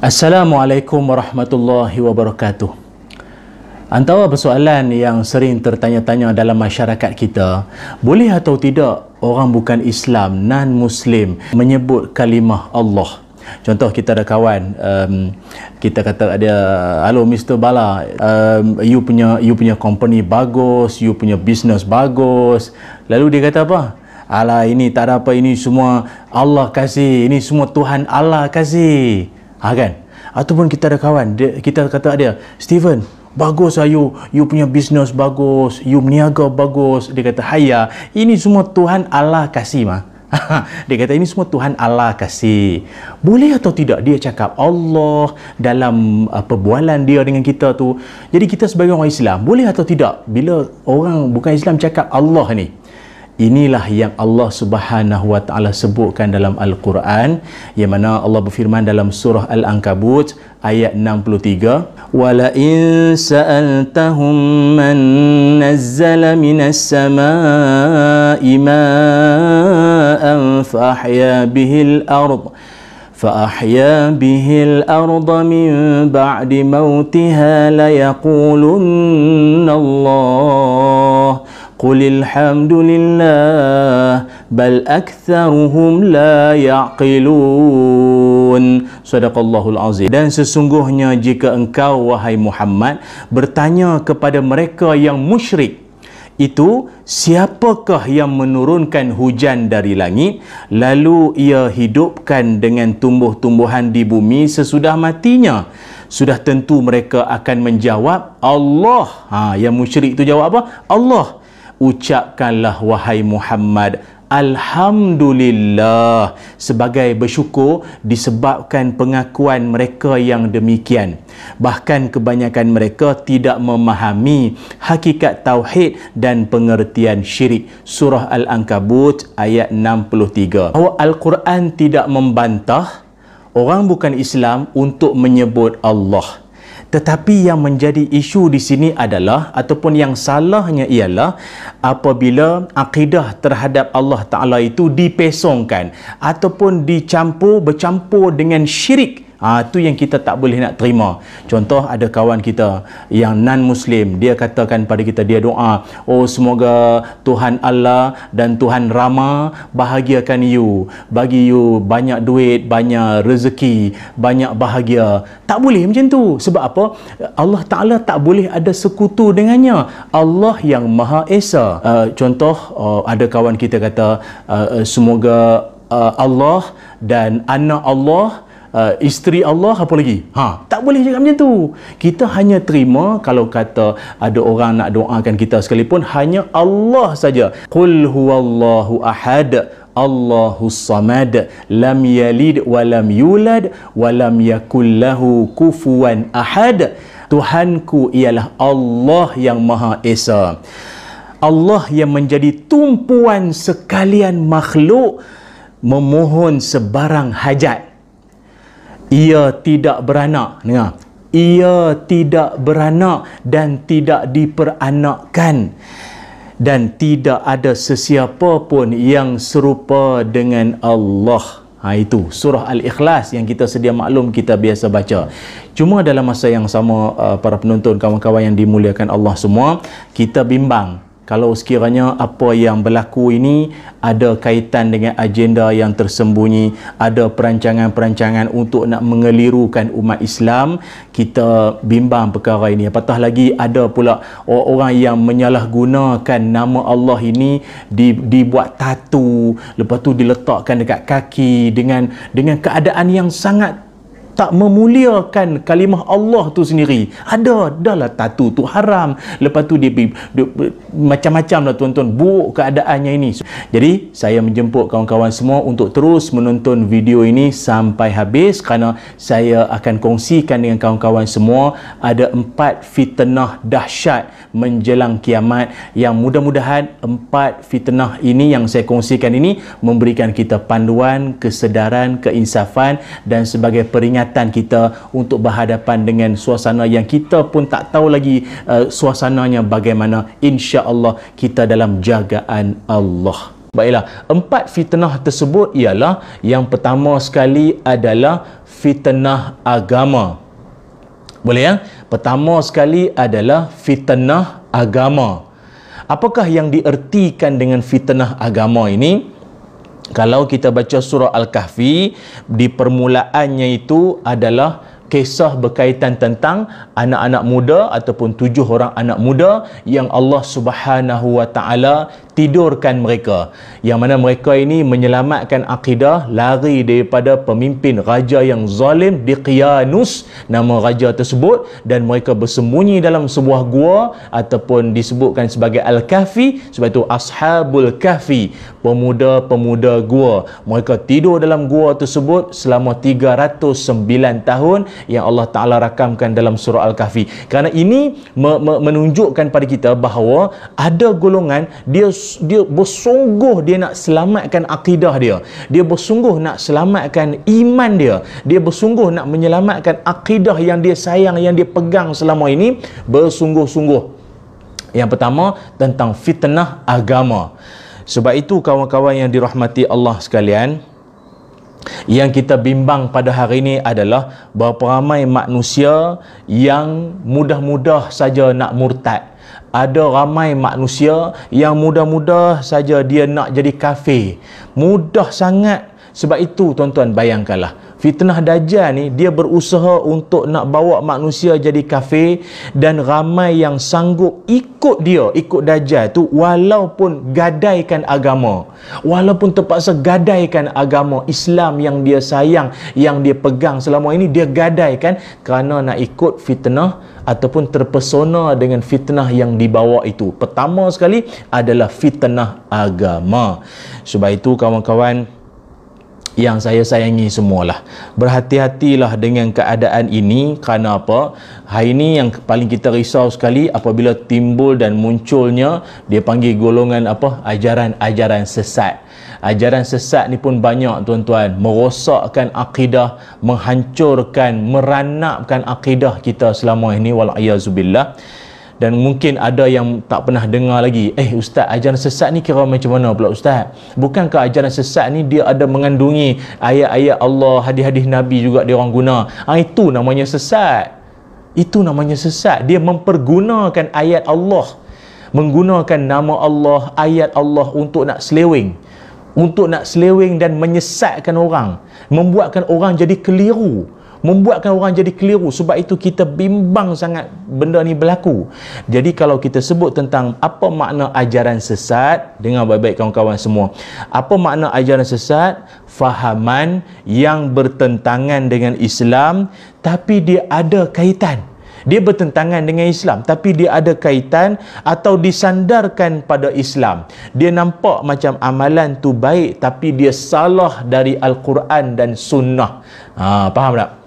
Assalamualaikum warahmatullahi wabarakatuh. Antara persoalan yang sering tertanya-tanya dalam masyarakat kita, boleh atau tidak orang bukan Islam, non-Muslim menyebut kalimah Allah? Contoh, kita ada kawan, kita kata dia, "Hello Mr. Bala, you punya company bagus, you punya business bagus." Lalu dia kata apa? "Alah, ini tak ada apa, ini semua Allah kasih, ini semua Tuhan Allah kasih." Kan? Ataupun kita ada kawan, kita kata dia, "Steven, bagus lah you punya business bagus, you meniaga bagus." Dia kata, "Haya, ini semua Tuhan Allah kasih mah." Dia kata ini semua Tuhan Allah kasih. Boleh atau tidak dia cakap Allah dalam perbualan dia dengan kita tu? Jadi kita sebagai orang Islam, boleh atau tidak bila orang bukan Islam cakap Allah ni? Inilah yang Allah Subhanahu wa taala sebutkan dalam Al-Quran, yang mana Allah berfirman dalam surah Al-Ankabut ayat 63, "Wala in sa'altahum man nazzala minas samaa'i ma'an fa ahya bihil ardh فأحيا به الأرض من بعد موتها ليقولن الله قل الحمد لله بل أكثرهم لا يعقلون." Sadaqallahul azim. Dan sesungguhnya jika engkau, wahai Muhammad, bertanya kepada mereka yang musyrik, itu siapakah yang menurunkan hujan dari langit lalu ia hidupkan dengan tumbuh-tumbuhan di bumi sesudah matinya, sudah tentu mereka akan menjawab Allah. Yang musyrik itu jawab apa? Allah. Ucapkanlah wahai Muhammad, Alhamdulillah, sebagai bersyukur disebabkan pengakuan mereka yang demikian. Bahkan kebanyakan mereka tidak memahami hakikat tauhid dan pengertian syirik. Surah Al-Ankabut ayat 63. Bahawa Al-Quran tidak membantah orang bukan Islam untuk menyebut Allah. Tetapi yang menjadi isu di sini adalah, ataupun yang salahnya ialah, apabila akidah terhadap Allah Ta'ala itu dipesongkan ataupun bercampur dengan syirik. Itu yang kita tak boleh nak terima. Contoh, ada kawan kita yang non-Muslim, dia katakan pada kita, dia doa, "Oh, semoga Tuhan Allah dan Tuhan Rama bahagiakan you, bagi you banyak duit, banyak rezeki, banyak bahagia." Tak boleh macam tu. Sebab apa? Allah Ta'ala tak boleh ada sekutu dengannya. Allah yang Maha Esa. Contoh, ada kawan kita kata, "Semoga Allah dan anak Allah, isteri Allah," apa lagi? Tak boleh cakap macam tu. Kita hanya terima kalau kata ada orang nak doakan kita sekalipun, hanya Allah saja. Qul huwallahu ahad, Allahus samad, lam yalid wa lam yulad wa lam yakul lahu kufuwan ahad. Tuhanku ialah Allah yang Maha Esa, Allah yang menjadi tumpuan sekalian makhluk memohon sebarang hajat. Ia tidak beranak. Dengar. Ia tidak beranak dan tidak diperanakkan, dan tidak ada sesiapa pun yang serupa dengan Allah. Itu surah Al-Ikhlas yang kita sedia maklum, kita biasa baca. Cuma dalam masa yang sama, para penonton, kawan-kawan yang dimuliakan Allah semua, kita bimbang kalau sekiranya apa yang berlaku ini ada kaitan dengan agenda yang tersembunyi, ada perancangan-perancangan untuk nak mengelirukan umat Islam. Kita bimbang perkara ini. Apatah lagi ada pula orang yang menyalahgunakan nama Allah ini, dibuat tatu, lepas tu diletakkan dekat kaki dengan keadaan yang sangat tak memuliakan kalimah Allah tu sendiri. Dah lah tatu tu haram. Lepas tu dia macam-macam lah tuan-tuan, buruk keadaannya ini. Jadi saya menjemput kawan-kawan semua untuk terus menonton video ini sampai habis, kerana saya akan kongsikan dengan kawan-kawan semua ada 4 fitnah dahsyat menjelang kiamat, yang mudah-mudahan 4 fitnah ini yang saya kongsikan ini memberikan kita panduan, kesedaran, keinsafan dan sebagai peringatan kita untuk berhadapan dengan suasana yang kita pun tak tahu lagi suasananya bagaimana. Insya-Allah kita dalam jagaan Allah. Baiklah, 4 fitnah tersebut ialah, yang pertama sekali adalah fitnah agama. Boleh ya? Pertama sekali adalah fitnah agama. Apakah yang diertikan dengan fitnah agama ini? Kalau kita baca surah Al-Kahfi, di permulaannya itu adalah kisah berkaitan tentang anak-anak muda ataupun 7 orang anak muda yang Allah Subhanahu wa taala tidurkan mereka, yang mana mereka ini menyelamatkan akidah, lari daripada pemimpin raja yang zalim di Qiyanus, nama raja tersebut, dan mereka bersembunyi dalam sebuah gua ataupun disebutkan sebagai Al-Kahfi. Sebab itu Ashabul Kahfi, pemuda-pemuda gua. Mereka tidur dalam gua tersebut selama 309 tahun yang Allah Ta'ala rakamkan dalam surah Al-Kahfi. Kerana ini menunjukkan pada kita bahawa ada golongan dia bersungguh dia nak selamatkan akidah dia, dia bersungguh nak selamatkan iman dia, dia bersungguh nak menyelamatkan akidah yang dia sayang, yang dia pegang selama ini, bersungguh-sungguh. Yang pertama tentang fitnah agama. Sebab itu kawan-kawan yang dirahmati Allah sekalian, yang kita bimbang pada hari ini adalah berapa ramai manusia yang mudah-mudah saja nak murtad. Ada ramai manusia yang mudah-mudah saja dia nak jadi kafir. Mudah sangat. Sebab itu tuan-tuan bayangkanlah, fitnah Dajjal ni dia berusaha untuk nak bawa manusia jadi kafir, dan ramai yang sanggup ikut dia, ikut Dajjal tu, walaupun gadaikan agama, walaupun terpaksa gadaikan agama Islam yang dia sayang, yang dia pegang selama ini, dia gadaikan kerana nak ikut fitnah ataupun terpesona dengan fitnah yang dibawa itu. Pertama sekali adalah fitnah agama. Sebab itu kawan-kawan yang saya sayangi semualah, berhati-hatilah dengan keadaan ini. Kerana apa? Hari ini yang paling kita risau sekali apabila timbul dan munculnya, dia panggil golongan apa? Ajaran-ajaran sesat. Ajaran sesat ni pun banyak tuan-tuan, merosakkan akidah, menghancurkan, meranapkan akidah kita selama ini, wal'ayazubillah. Dan mungkin ada yang tak pernah dengar lagi, ustaz, ajaran sesat ni kira macam mana pula ustaz? Bukankah ajaran sesat ni dia ada mengandungi ayat-ayat Allah, hadis-hadis Nabi juga dia orang guna? Itu namanya sesat. Itu namanya sesat. Dia mempergunakan ayat Allah, menggunakan nama Allah, ayat Allah untuk nak seleweng, untuk nak seleweng dan menyesatkan orang, membuatkan orang jadi keliru, membuatkan orang jadi keliru. Sebab itu kita bimbang sangat benda ni berlaku. Jadi kalau kita sebut tentang apa makna ajaran sesat, dengar baik-baik kawan-kawan semua. Apa makna ajaran sesat? Fahaman yang bertentangan dengan Islam, tapi dia ada kaitan. Dia bertentangan dengan Islam, tapi dia ada kaitan atau disandarkan pada Islam. Dia nampak macam amalan tu baik, tapi dia salah dari Al-Quran dan Sunnah. Faham tak?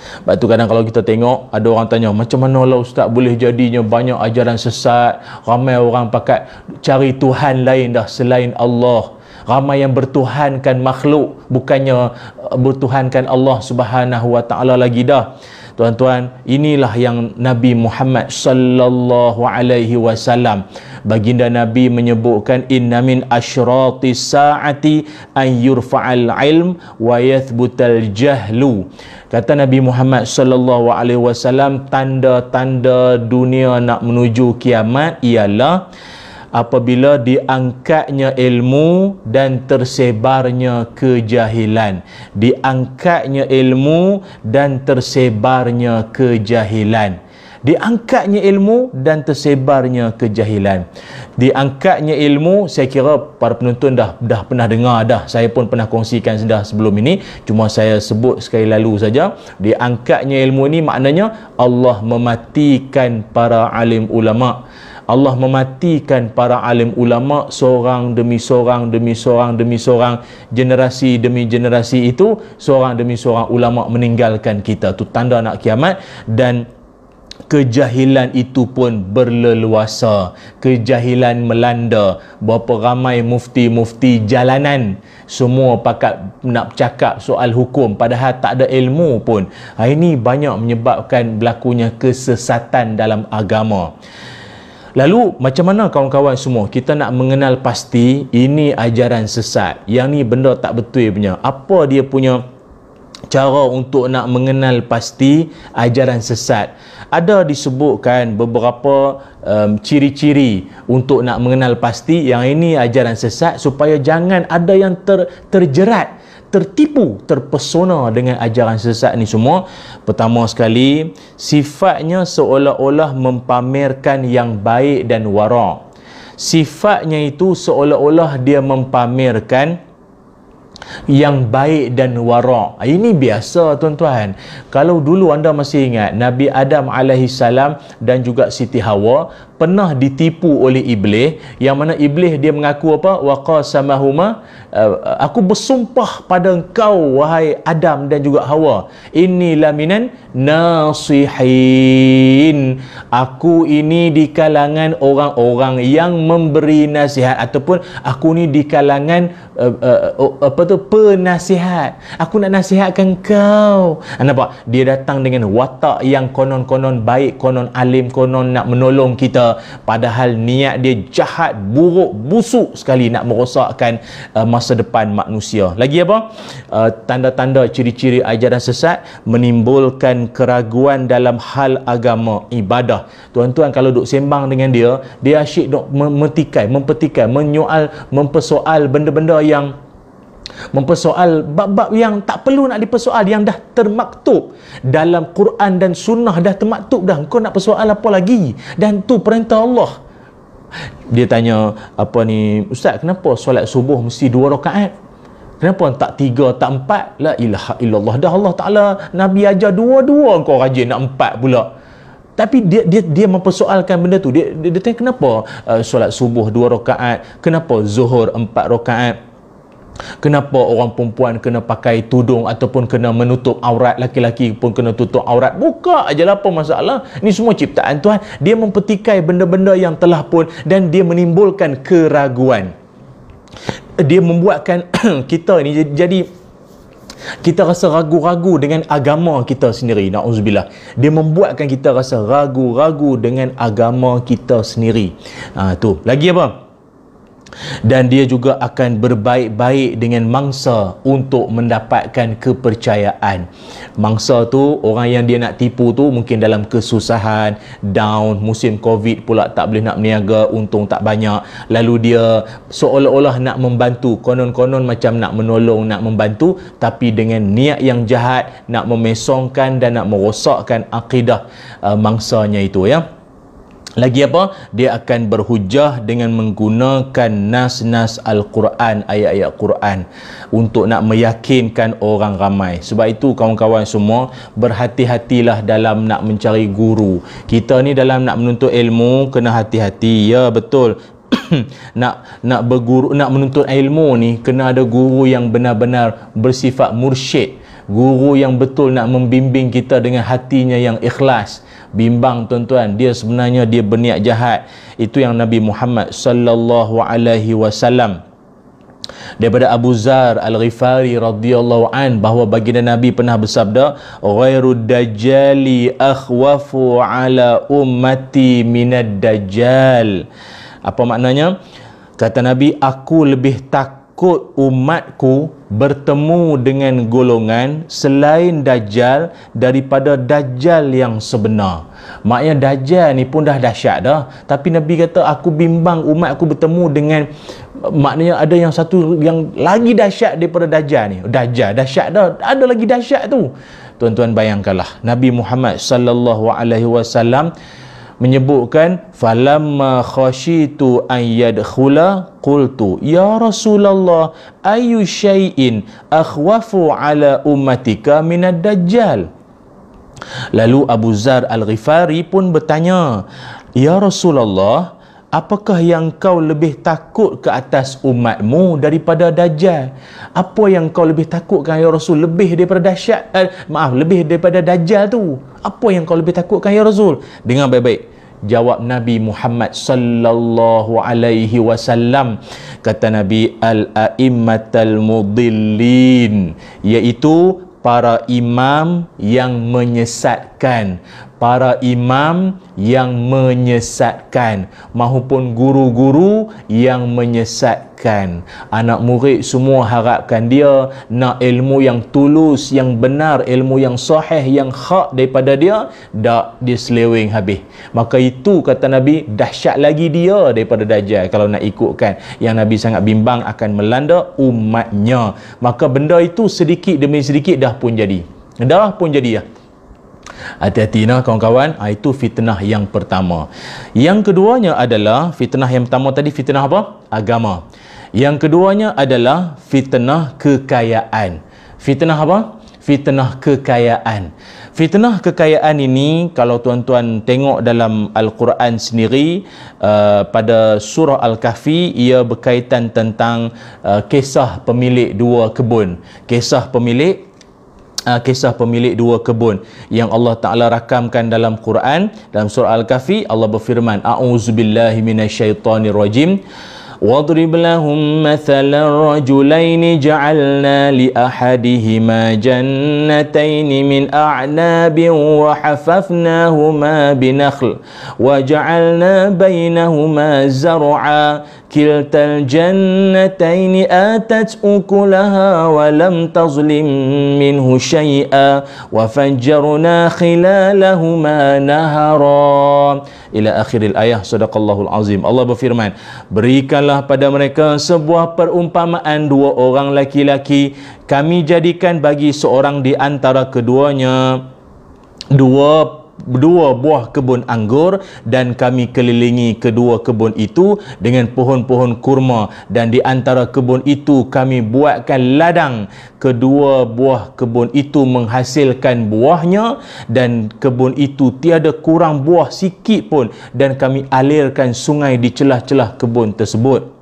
Sebab tu kadang kalau kita tengok, ada orang tanya, macam mana lah ustaz boleh jadinya banyak ajaran sesat, ramai orang pakai cari Tuhan lain dah selain Allah, ramai yang bertuhankan makhluk, bukannya bertuhankan Allah Subhanahu wa taala lagi dah. Tuan-tuan, inilah yang Nabi Muhammad sallallahu alaihi wasallam, baginda Nabi menyebutkan, inna min asyratis saati an yurfa'al ilm wa yathbutal jahlu. Kata Nabi Muhammad sallallahu alaihi wasallam, tanda-tanda dunia nak menuju kiamat ialah apabila diangkatnya ilmu dan tersebarnya kejahilan. Diangkatnya ilmu dan tersebarnya kejahilan. Diangkatnya ilmu dan tersebarnya kejahilan. Diangkatnya ilmu, saya kira para penonton dah pernah dengar dah. Saya pun pernah kongsikan dah sebelum ini, cuma saya sebut sekali lalu saja. Diangkatnya ilmu ini maknanya Allah mematikan para alim ulama. Allah mematikan para alim ulama seorang demi seorang demi seorang demi seorang, generasi demi generasi itu, seorang demi seorang ulama meninggalkan kita. Itu tanda nak kiamat. Dan kejahilan itu pun berleluasa, kejahilan melanda. Berapa ramai mufti-mufti jalanan semua pakat nak bercakap soal hukum, padahal tak ada ilmu pun. Ini banyak menyebabkan berlakunya kesesatan dalam agama. Lalu macam mana kawan-kawan semua kita nak mengenal pasti ini ajaran sesat, yang ni benda tak betul punya? Apa dia punya cara untuk nak mengenal pasti ajaran sesat. Ada disebutkan beberapa ciri-ciri untuk nak mengenal pasti yang ini ajaran sesat, supaya jangan ada yang terjerat, tertipu, terpesona dengan ajaran sesat ni semua. Pertama sekali, sifatnya seolah-olah mempamerkan yang baik dan wara'. Sifatnya itu seolah-olah dia mempamerkan yang baik dan wara'. Ini biasa tuan-tuan. Kalau dulu anda masih ingat, Nabi Adam alaihissalam dan juga Siti Hawa pernah ditipu oleh iblis, yang mana iblis dia mengaku apa? Wa qasamahuma, aku bersumpah pada engkau wahai Adam dan juga Hawa, inni laminan nasihin, aku ini di kalangan orang-orang yang memberi nasihat, ataupun aku ni di kalangan penasihat, aku nak nasihatkan kau. Nampak? Dia datang dengan watak yang konon-konon baik, konon alim, konon nak menolong kita, padahal niat dia jahat, buruk, busuk sekali, nak merosakkan masa depan manusia. Lagi apa? Tanda-tanda ciri-ciri ajaran sesat, menimbulkan keraguan dalam hal agama, ibadah. Tuan-tuan kalau duk sembang dengan dia, dia asyik duk mempetikai, mempersoal benda-benda yang mempersoal bab-bab yang tak perlu nak dipersoal, yang dah termaktub dalam Quran dan Sunnah, dah termaktub dah. Kau nak persoal apa lagi? Dan tu perintah Allah. Dia tanya, apa ni Ustaz, kenapa solat subuh mesti 2 rakaat? Kenapa tak 3, tak 4? La ilaha illallah, dah Allah Ta'ala Nabi ajar 2, kau rajin nak 4 pula. Tapi dia mempersoalkan benda tu. Dia tanya kenapa solat subuh 2 rakaat, kenapa zuhur 4 rakaat, kenapa orang perempuan kena pakai tudung ataupun kena menutup aurat, laki-laki pun kena tutup aurat. Buka aja lah, apa masalah? Ni semua ciptaan Tuhan. Dia mempetikai benda-benda yang telah pun, dan dia menimbulkan keraguan. Dia membuatkan kita ni jadi kita rasa ragu-ragu dengan agama kita sendiri. Na'udzubillah. Dia membuatkan kita rasa ragu-ragu dengan agama kita sendiri. Tu. Lagi apa? Dan dia juga akan berbaik-baik dengan mangsa untuk mendapatkan kepercayaan. Mangsa tu, orang yang dia nak tipu tu mungkin dalam kesusahan, down, musim Covid pula tak boleh nak berniaga, untung tak banyak, lalu dia seolah-olah nak membantu, konon-konon macam nak menolong, nak membantu, tapi dengan niat yang jahat, nak memesongkan dan nak merosakkan akidah mangsanya itu, ya. Lagi apa? Dia akan berhujah dengan menggunakan nas-nas Al-Quran, ayat-ayat Quran, untuk nak meyakinkan orang ramai. Sebab itu kawan-kawan semua, berhati-hatilah dalam nak mencari guru. Kita ni dalam nak menuntut ilmu kena hati-hati. Ya, betul. nak berguru, nak menuntut ilmu ni kena ada guru yang benar-benar bersifat mursyid, guru yang betul nak membimbing kita dengan hatinya yang ikhlas. Bimbang tuan-tuan, dia sebenarnya dia berniat jahat. Itu yang Nabi Muhammad sallallahu alaihi wasallam, daripada Abu Zar Al-Ghifari radhiyallahu an, bahawa baginda Nabi pernah bersabda, ghairud dajjali akhwafu ala ummati minad dajjal. Apa maknanya? Kata Nabi, aku lebih takut umatku bertemu dengan golongan selain Dajjal daripada Dajjal yang sebenar. Maknanya Dajjal ni pun dah dahsyat dah, tapi Nabi kata aku bimbang umat aku bertemu dengan, maknanya ada yang satu yang lagi dahsyat daripada Dajjal ni. Dajjal dahsyat dah, ada lagi dahsyat tu. Tuan-tuan bayangkanlah, Nabi Muhammad sallallahu alaihi wasallam menyebutkan, falamma khashitu an yadkhula qultu ya Rasulullah ayu syai'in akhwafu ala ummatika minad dajjal. Lalu Abu Zar Al-Ghifari pun bertanya, ya Rasulullah, apakah yang kau lebih takut ke atas umatmu daripada Dajjal? Apa yang kau lebih takutkan ya Rasul, lebih daripada dahsyat, lebih daripada Dajjal tu? Apa yang kau lebih takutkan ya Rasul? Dengar baik-baik jawab Nabi Muhammad sallallahu alaihi wasallam. Kata Nabi, al-a'immatal mudillin, iaitu para imam yang menyesatkan, para imam yang menyesatkan maupun guru-guru yang menyesatkan. Anak murid semua harapkan dia nak ilmu yang tulus, yang benar, ilmu yang sahih, yang hak daripada dia, dak diseleweng habis. Maka itu kata Nabi, dahsyat lagi dia daripada Dajjal kalau nak ikutkan. Yang Nabi sangat bimbang akan melanda umatnya. Maka benda itu sedikit demi sedikit dah pun jadi. Dah pun jadi ya. Hati-hati nah kawan-kawan. Itu fitnah yang pertama. Yang keduanya adalah, fitnah yang pertama tadi fitnah apa? Agama. Yang keduanya adalah fitnah kekayaan. Fitnah apa? Fitnah kekayaan. Fitnah kekayaan ini kalau tuan-tuan tengok dalam Al-Quran sendiri, pada surah Al-Kahfi, ia berkaitan tentang kisah pemilik dua kebun. Kisah pemilik dua kebun yang Allah Ta'ala rakamkan dalam Quran. Dalam surah Al-Kahfi Allah berfirman, A'udzubillahi minasyaitonirrajim. واضرب لهم مثلا رجلين جعلنا لأحدهما جنتين من أعناب وحففناهما بنخل وجعلنا بينهما زرعا كلتا الجنتين آتت أكلها ولم تظلم منه شيئا وفجرنا خلالهما نهرا إلى آخر الآية. Sadaqallahul azim. Allah berfirman, berikanlah pada mereka sebuah perumpamaan dua orang laki-laki, kami jadikan bagi seorang di antara keduanya dua buah kebun anggur, dan kami kelilingi kedua kebun itu dengan pohon-pohon kurma, dan di antara kebun itu kami buatkan ladang. Kedua buah kebun itu menghasilkan buahnya, dan kebun itu tiada kurang buah sikit pun, dan kami alirkan sungai di celah-celah kebun tersebut.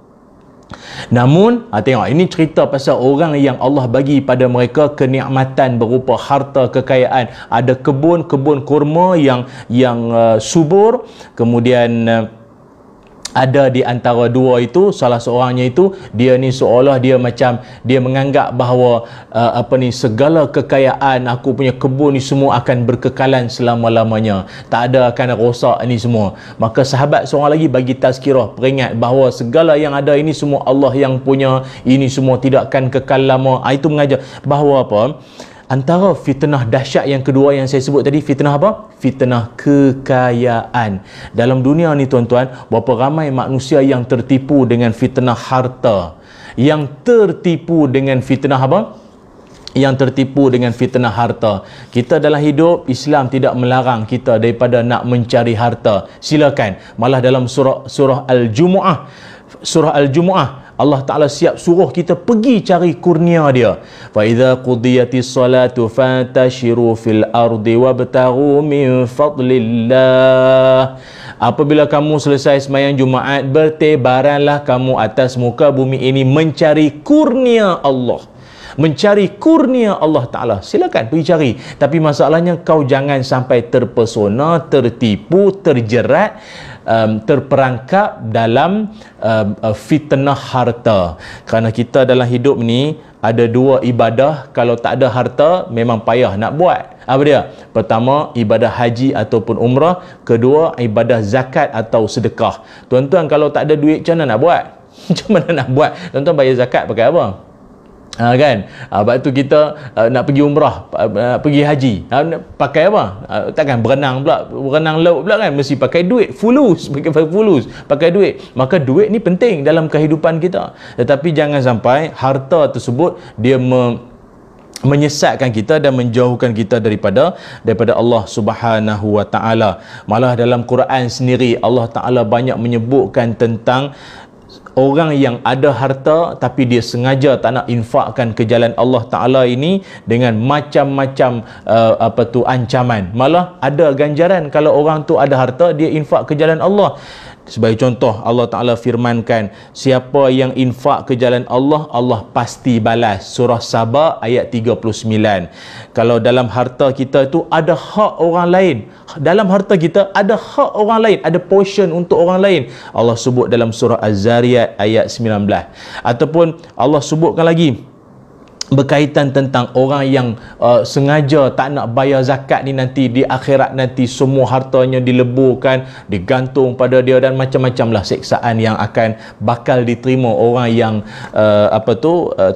Namun, tengok, ini cerita pasal orang yang Allah bagi pada mereka kenikmatan berupa harta kekayaan. Ada kebun kurma yang subur, kemudian ada di antara dua itu, salah seorangnya itu, dia ni seolah dia macam dia menganggap bahawa segala kekayaan aku punya kebun ni semua akan berkekalan selama-lamanya, tak ada akan rosak ni semua. Maka sahabat seorang lagi bagi tazkirah, peringat bahawa segala yang ada ini semua Allah yang punya, ini semua tidak akan kekal lama. Itu mengajar bahawa apa? Antara fitnah dahsyat yang kedua yang saya sebut tadi, fitnah apa? Fitnah kekayaan. Dalam dunia ni tuan-tuan, berapa ramai manusia yang tertipu dengan fitnah harta, yang tertipu dengan fitnah apa? Yang tertipu dengan fitnah harta. Kita dalam hidup, Islam tidak melarang kita daripada nak mencari harta. Silakan. Malah dalam surah Al-Jumu'ah, Allah Ta'ala siap suruh kita pergi cari kurnia dia. Fa idza qudiyatis salatu fantashiru fil ardi wabtaghu min fadlillah. Apabila kamu selesai sembahyang Jumaat, bertebaranlah kamu atas muka bumi ini mencari kurnia Allah. Mencari kurnia Allah Ta'ala. Silakan pergi cari. Tapi masalahnya kau jangan sampai terpesona, tertipu, terjerat, terperangkap dalam fitnah harta. Kerana kita dalam hidup ni ada dua ibadah, kalau tak ada harta memang payah nak buat. Apa dia? Pertama, ibadah haji ataupun umrah. Kedua, ibadah zakat atau sedekah. Tuan-tuan, kalau tak ada duit macam mana nak buat? Macam mana nak buat? Tuan-tuan bayar zakat pakai apa? Kan? Sebab tu kita nak pergi umrah, pergi haji, pakai apa? Takkan berenang pula, berenang laut pula kan? Mesti pakai duit, fulus, pakai duit. Maka duit ni penting dalam kehidupan kita. Tetapi jangan sampai harta tersebut dia menyesatkan kita dan menjauhkan kita daripada Allah Subhanahu wa Ta'ala. Malah dalam Quran sendiri Allah Ta'ala banyak menyebutkan tentang orang yang ada harta tapi dia sengaja tak nak infakkan ke jalan Allah Ta'ala ini dengan macam-macam ancaman. Malah ada ganjaran kalau orang tu ada harta, dia infak ke jalan Allah. Sebagai contoh, Allah Ta'ala firmankan, siapa yang infak ke jalan Allah, Allah pasti balas. Surah Sabah ayat 39. Kalau dalam harta kita itu ada hak orang lain, dalam harta kita ada hak orang lain, ada portion untuk orang lain. Allah sebut dalam surah Az-Zariyat ayat 19. Ataupun Allah sebutkan lagi berkaitan tentang orang yang sengaja tak nak bayar zakat ni, nanti di akhirat nanti semua hartanya dileburkan, digantung pada dia, dan macam-macam lah siksaan yang akan bakal diterima orang yang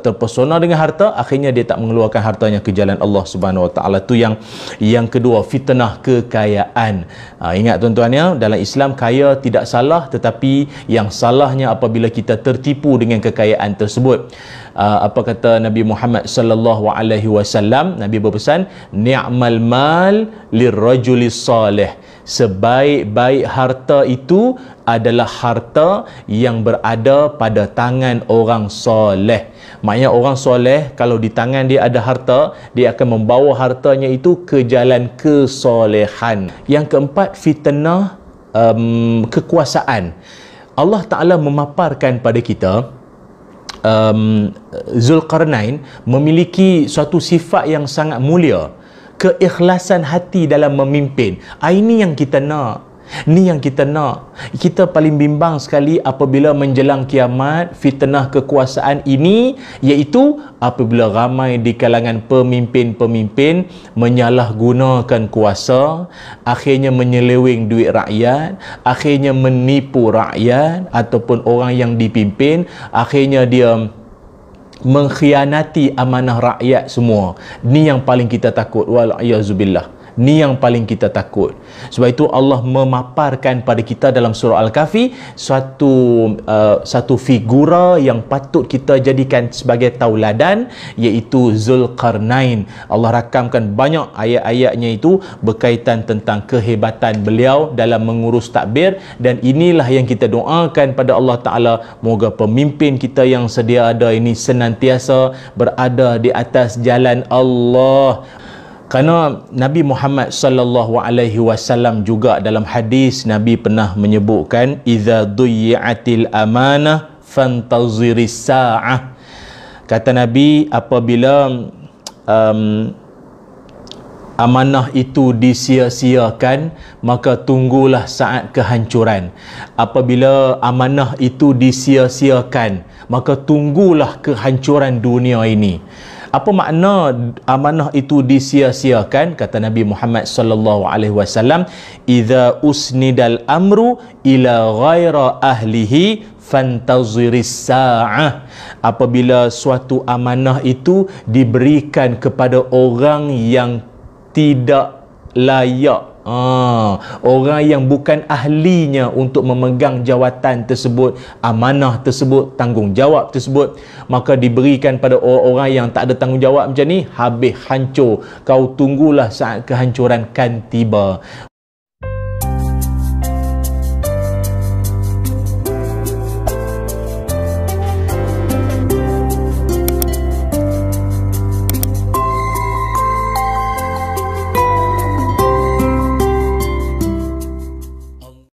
terpesona dengan harta, akhirnya dia tak mengeluarkan hartanya ke jalan Allah Subhanahu Wa Taala. Tu yang kedua, fitnah kekayaan. Ingat tuan-tuan ya, dalam Islam kaya tidak salah, tetapi yang salahnya apabila kita tertipu dengan kekayaan tersebut. Apa kata Nabi Muhammad sallallahu alaihi wasallam? Nabi berpesan, ni'mal mal lirrajulis salih. Sebaik-baik harta itu adalah harta yang berada pada tangan orang soleh. Maknanya orang soleh, kalau di tangan dia ada harta, dia akan membawa hartanya itu ke jalan kesolehan. Yang keempat, fitnah kekuasaan. Allah Ta'ala memaparkan pada kita Zulkarnain memiliki suatu sifat yang sangat mulia, keikhlasan hati dalam memimpin. Ini yang kita nak. Ni yang kita nak. Kita paling bimbang sekali apabila menjelang kiamat, fitnah kekuasaan ini, iaitu apabila ramai di kalangan pemimpin-pemimpin menyalahgunakan kuasa, akhirnya menyeleweng duit rakyat, akhirnya menipu rakyat, ataupun orang yang dipimpin, akhirnya dia mengkhianati amanah rakyat semua. Ni yang paling kita takut. Wal-iazubillah. Ni yang paling kita takut. Sebab itu Allah memaparkan pada kita dalam surah Al-Kahfi satu figura yang patut kita jadikan sebagai tauladan, iaitu Zulkarnain. Allah rakamkan banyak ayat-ayatnya itu berkaitan tentang kehebatan beliau dalam mengurus takbir, dan inilah yang kita doakan pada Allah Ta'ala, moga pemimpin kita yang sedia ada ini senantiasa berada di atas jalan Allah. Kerana Nabi Muhammad sallallahu alaihi wasallam juga dalam hadis, Nabi pernah menyebutkan, idza duyi'atil amanah fantaziris sa'ah. Kata Nabi, apabila amanah itu disia-siakan, maka tunggulah saat kehancuran. Apabila amanah itu disia-siakan, maka tunggulah kehancuran dunia ini. Apa makna amanah itu disia-siakan? Kata Nabi Muhammad sallallahu alaihi wasallam, idza usnidal amru ila ghaira ahlihi fantaziris sa'ah. Apabila suatu amanah itu diberikan kepada orang yang tidak layak, orang yang bukan ahlinya untuk memegang jawatan tersebut, amanah tersebut, tanggungjawab tersebut, maka diberikan pada orang-orang yang tak ada tanggungjawab macam ni, habis hancur. Kau tunggulah saat kehancuran kan tiba.